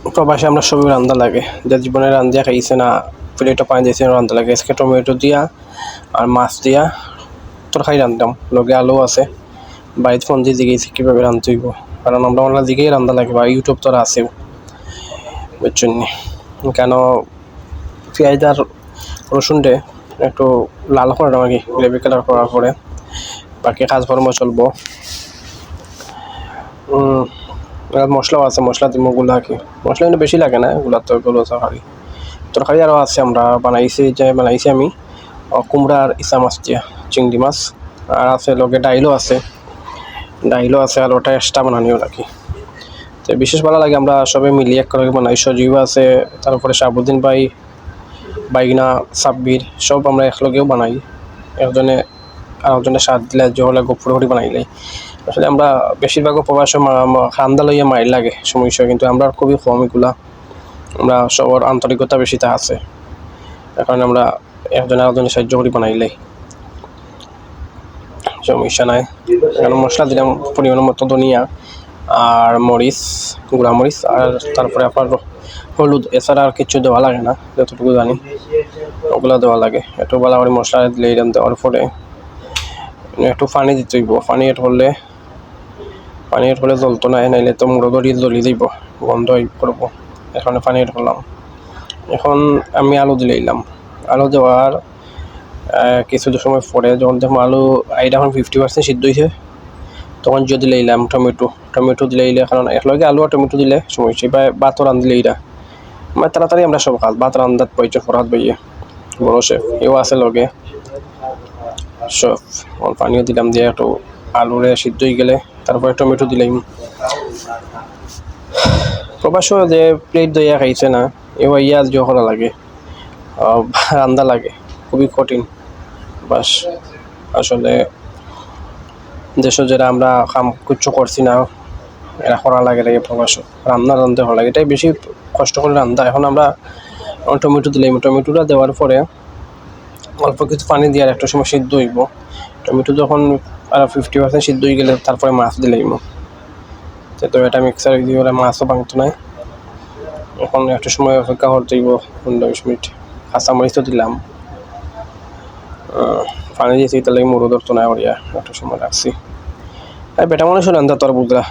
প্রবাসে আমরা সবই রান্না লাগে, যে জীবনে রান্ধিয়া খাইছে না প্লেটও পানি দিয়েছে রান্না লাগে। আজকে টমেটো দিয়া আর মাছ দিয়া তরকারি রান্ধতাম, লগে আলু আছে। বাড়িতে ফোন দিয়ে জিগেছি কীভাবে রান্ধতে হইব, কারণ আমরা দিকেই রান্না লাগে বা ইউটিউব তো আছেও বুঝছেন নি। কেন পেঁয়াজ আর রসুনটে একটু লাল করে দেওয়া কি গ্রেভি কালার করার পরে বাকি কাজকর্ম চলবো। মশলাও আছে, মশলা দিব ওগুলা কি মশলা কিন্তু বেশি লাগে না, এগুলা তো এগুলো তরকারি তরকারি আরও আছে। আমরা বানাইছি আমি কুমড়া আর ইসা মাছ দিয়া চিংড়ি মাছ, আর আছে লগে ডাইলও আছে আর ওটা এক্সট্রা বানানিও নাকি। তো বিশেষ ভালো লাগে, আমরা সবাই মিলিয়ে এক করে বানাই। সজীব আছে, তারপরে শাহাবুদ্দিন ভাই, বাইগনা, সাব্বির সব আমরা একলগেও বানাই। একজনে স্বাদ দিলে জহলে গোপুরহরি বানাইলে আসলে আমরা বেশিরভাগও প্রবাস খান্দা লইয়া মাইর লাগে সমস্যা, কিন্তু আমরা খুবই কম এগুলা। আমরা সবার আন্তরিকতা বেশিতে আছে, এখন আমরা একজনের সাহায্য করি বানাইলে সমস্যা নাই। কারণ মশলা দিলাম পরিমাণ মতো ধনিয়া আর মরিচ, গুঁড়া মরিচ, আর তারপরে আপনার হলুদ, এছাড়া আর কিছু দেওয়া লাগে না যতটুকু জানি, ওগুলো দেওয়া লাগে। একটু ভালো করে মশলা দিলে এরকম দেওয়ার পরে একটু পানি দিতে হইব। পানি এড হলে জ্বলতো না, নাইলে তো মুড়ো ধরিয়ে জ্বলি দিব, গন্ধ করবো। এখানে পানি এড করলাম। এখন আমি আলু দিলাম। আলু দেওয়ার কিছু সময় পরে যখন দেখুন আলু এটা এখন 50% সিদ্ধ হয়েছে, তখন যদি দিলাম টমেটো দিলে কারণ একলগে আলু আর টমেটো দিলে সমস্যা, বা ভাতও রাঁধলে এইটা মানে তাড়াতাড়ি আমরা সব কাজ ভাত রান্ধাত পাইছো ফরাত ভাইয়ে বড় শেফ এও আছে লগে সব। পানিও দিলাম দিয়ে একটু আলুরে সিদ্ধ হয়ে গেলে তারপরে টমেটো দিলাম। প্রবাসও যে প্লেট দইয়া খাইছে না, এও ইয়া জো করা লাগে, রান্না লাগে, খুবই কঠিন। বাস আসলে দেশে যারা আমরা কাম কিচ্ছু করছি না, এরা করা লাগে প্রবাসও রান্না করা লাগে, এটাই বেশি কষ্ট করে রান্না। এখন আমরা টমেটো দিলাম, টমেটোটা দেওয়ার পরে অল্প কিছু পানি দিয়ে আর একটা সময় সিদ্ধ হইব। টমেটো যখন আর 50% সিদ্ধ হয়ে গেলে তারপরে মাছ দিলাম। তো এটা মিক্সার দিয়ে ওরা মাছও ভাঙতো নাই। এখন একটা সময় অপেক্ষা করতে হইব 15-20 মিনিট। কাঁচামরিচও দিলাম, পানি দিয়েছি, তাহলে মুড়ো ধরতো না ওরিয়া একটা সময় রাখছি। আর বেটা মানুষ রান্না তোর বুঝলা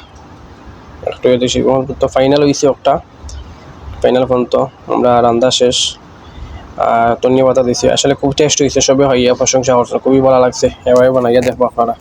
একটু এদেশি তো ফাইনাল হয়েছে একটা ফাইনাল পর্যন্ত আমরা রান্না শেষ। আর ধন্যবাদ দিয়েছি, আসলে খুব টেস্ট হয়েছে, সবে হইয়া প্রশংসা করছে, খুবই ভালো লাগছে। এভাবে বানাইয়া দেখবো আপনারা।